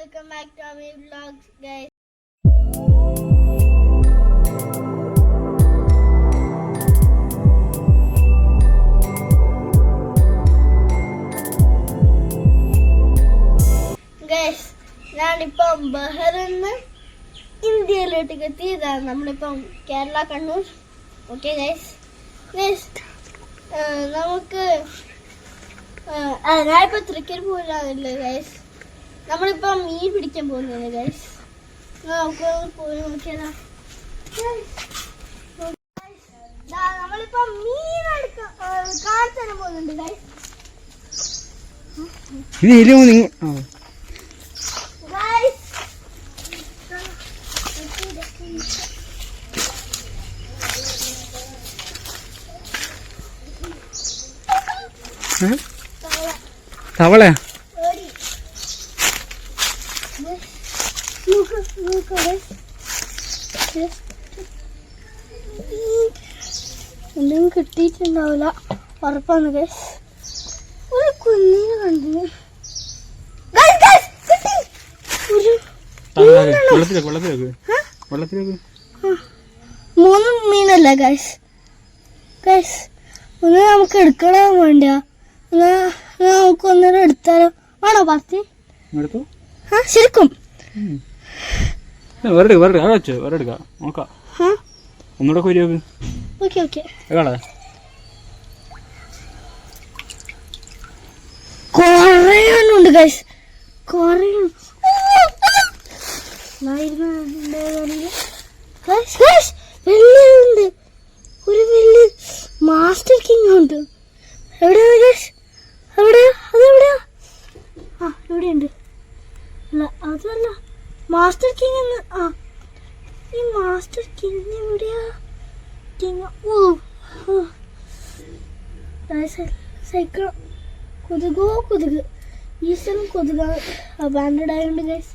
welcome back to our vlogs, guys. Guys, ഞാനിപ്പം ബഹ്റൈനിൽ ഇന്ത്യയിലോട്ടേക്ക് എത്തിയതാണ്. നമ്മളിപ്പം കേരള കണ്ണൂർ. ഓക്കെ ഗൈസ്, നമുക്ക് ഞാനിപ്പോൾ ക്രിക്കറ്റ് പോകാനില്ല ഗൈസ്. നമ്മളിപ്പം മീൻ പിടിക്കാൻ പോകുന്നത് ഗൈസ്. നമുക്ക് പോയി നോക്കിയാലോ. നമ്മളിപ്പം മീൻ കാണിച്ചാൽ പോകുന്നുണ്ട് ഗൈസ്. തവള എന്തെങ്കിലും കിട്ടിയിട്ടുണ്ടാവില്ല, ഉറപ്പാണ് ഗൈസ്. ഒരു കുഞ്ഞിനെ കണ്ടിന്. മൂന്ന് മീനല്ല ഗൈസ്. ഗൈസ് ഒന്ന് നമുക്ക് എടുക്കണം വേണ്ട, നമുക്ക് ഒന്നര എടുത്താലോ? ആണോ പാർത്തി? ശരിക്കും ഓക്കെ ഓക്കെ. കൊറേ ഉണ്ട് ഗൈസ്, കൊറേ വെള്ളിയുണ്ട്. ഒരു വലിയ മാസ്റ്റർ കിങ് ഉണ്ട്. എവിടെയാ ഗൈസ്? എവിടെയാ? അതെവിടെയാ? ആ ഇവിടെയുണ്ട്. അല്ല അതല്ല, മാസ്റ്റർ കിങ് എന്ന്. ആ ഈ മാസ്റ്റർ കിങ് എവിടെയാ? King cycle. കൊതുകോ കൊതുക്. ഈ സ്ഥലം കൊതുക് അബാൻഡഡ് ആയതുകൊണ്ട് ഗൈസ്.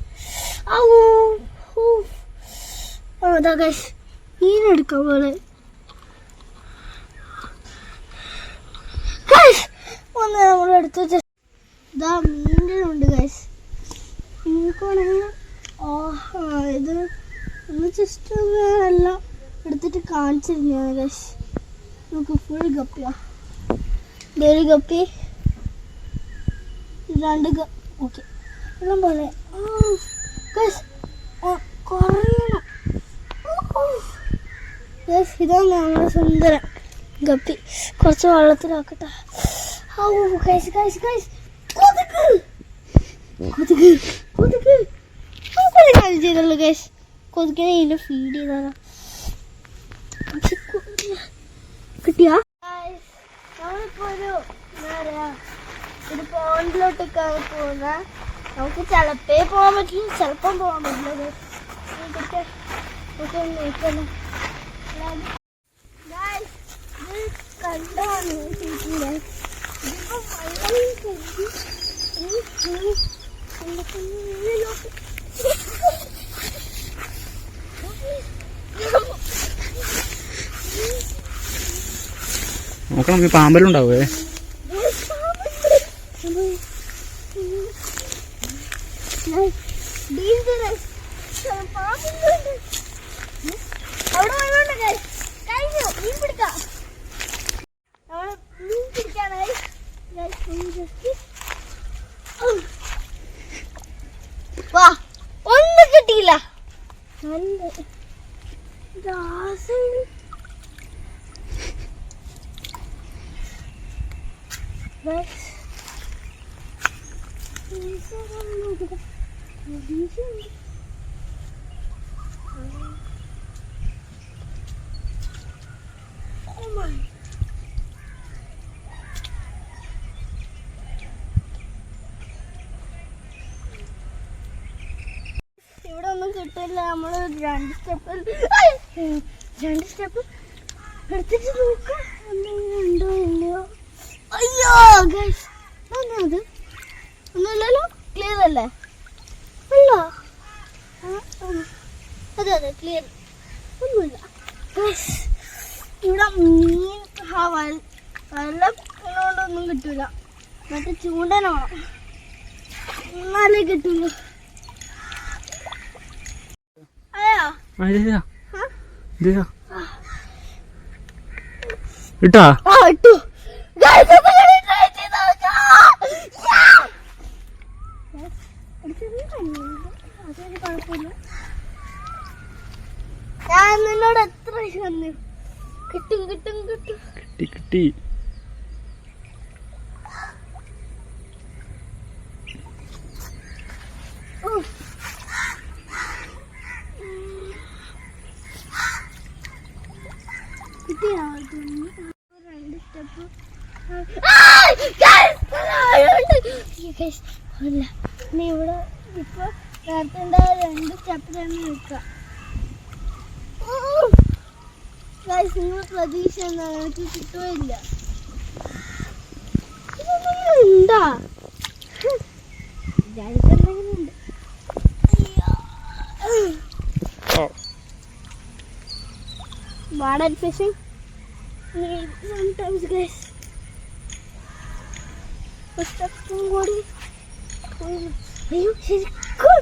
അതാ ഗൈസ് മീനെടുക്കാൻ പോലെ. ഒന്ന് നമ്മളെടുത്ത് ഇതാ മീൻ്റെ ഉണ്ട് ഗൈസ്. നിങ്ങൾക്കാണെങ്കിൽ ഇത് ഒന്ന് ജസ്റ്റ് എല്ലാം എടുത്തിട്ട് കാണിച്ചിരുന്നു ഗൈസ്. നമുക്ക് ഫുൾ ഗപ്പിയാ. ഇതൊരു ഗപ്പി, രണ്ട് ഓക്കെ എല്ലാം പോലെ ഗൈസ്. കുറയണം ഗൈസ്. ഇതാണ് നമ്മുടെ സുന്ദരൻ ഗപ്പി. കുറച്ച് വെള്ളത്തിലാക്കട്ടെ. ഗൈസ് ഗൈസ് ഗൈസ് കൊതുക് കൊതുക് കൊതുക് നമുക്കൊരു കാര്യം ചെയ്തുള്ളൂ ഗൈസ്. കൊതുകിനെ ഇതിൽ ഫീഡ് ചെയ്താലോ? കിട്ടിയാ? നമ്മളിപ്പോ എന്താ പറയാ, ഒരു പോണ്ടിലോട്ടൊക്കെയാണ് പോകുന്നത്. നമുക്ക് ചിലപ്പോ പോകാൻ പറ്റില്ല, ചിലപ്പം പോകാൻ പറ്റില്ല. കണ്ടാണ് ഇതിപ്പം നോക്കണം, ഈ പാമ്പലുണ്ടാവേ. അവിടെ കഴിഞ്ഞു മീൻ പിടിക്കാം. നമ്മള് മീൻ പിടിക്കാനായി വാ. ഒന്നും കിട്ടിയില്ല. ഇവിടെ ഒന്നും കിട്ടില്ല. നമ്മൾ രണ്ട് സ്റ്റെപ്പ് എടുത്തിട്ട് നോക്കാം എന്തെങ്കിലും ഉണ്ടോ ഇല്ലയോ. അയ്യോ ഗൈസ്, അത് ഒന്നുമില്ലല്ലോ. ക്ലിയർ അല്ലേ? അല്ല അതെ അതെ ക്ലിയർ, ഒന്നുമില്ല. ഇവിടെ മീൻ വെള്ളം കൊണ്ടൊന്നും കിട്ടൂല. മറ്റേ ചൂണ്ടന വേണം, എന്നാലേ കിട്ടുള്ളൂ. ഇട്ടാ ഇട്ടു. ഞാൻ നിന്നോട് എത്ര പറഞ്ഞു കിട്ടും കിട്ടും കിട്ടും. കിട്ടി കിട്ടി. രണ്ട് സ്റ്റെപ്പ് നീ ഇവിടെ ഇപ്പൊ നേരത്തെ രണ്ട് സ്റ്റെപ്പ് തന്നെ നിൽക്കാം. നിങ്ങൾ പ്രതീക്ഷ എന്താണ് എനിക്ക് കിട്ടുകയില്ല. എന്താ വിചാരിക്കുന്നുണ്ട്. Water fishing need sometimes, guys. Push-up കൂടി ശരിക്കും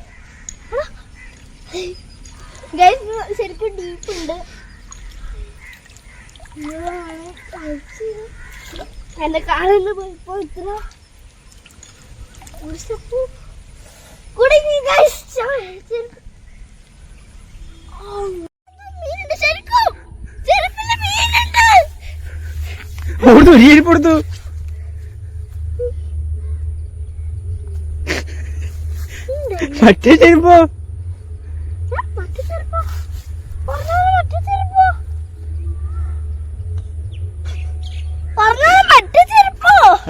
ഗൈസ് ശരിക്കും ഡീപ്പ് ഉണ്ട്. എന്റെ കാലിൽ പോയപ്പോ ഇത്ര ഒരു സ്റ്റെപ്പ് കൂടി ഗൈസ്. കൊടുത്തു മറ്റേ ചെരുപ്പോ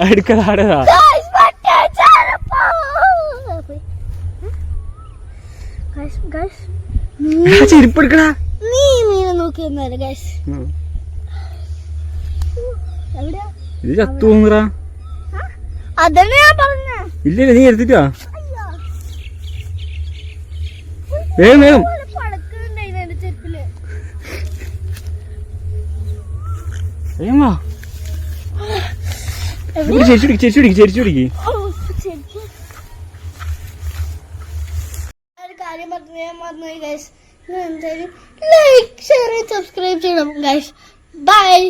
എടുക്കതാടതാ ചെരുപ്പ് എടുക്കടാ. നീ മീനെ നോക്കി വന്നാല് ഗൈസ് എവിടെയാ ഇത് ചത്തു പോങ്ങറാ. അതന്നെ ഞാൻ പറഞ്ഞ. ഇല്ല നീ എടുത്തിട്ടാ വേഗം വേഗം. ചെരുപ്പില് വേഗം വാ. ചെരിച്ചുടിക്ക്. ഒരു കാര്യം പറഞ്ഞു ഗൈസ്. എന്തായാലും ലൈക്ക് ഷെയർ സബ്സ്ക്രൈബ് ചെയ്യണം ഗൈസ്. ബൈ.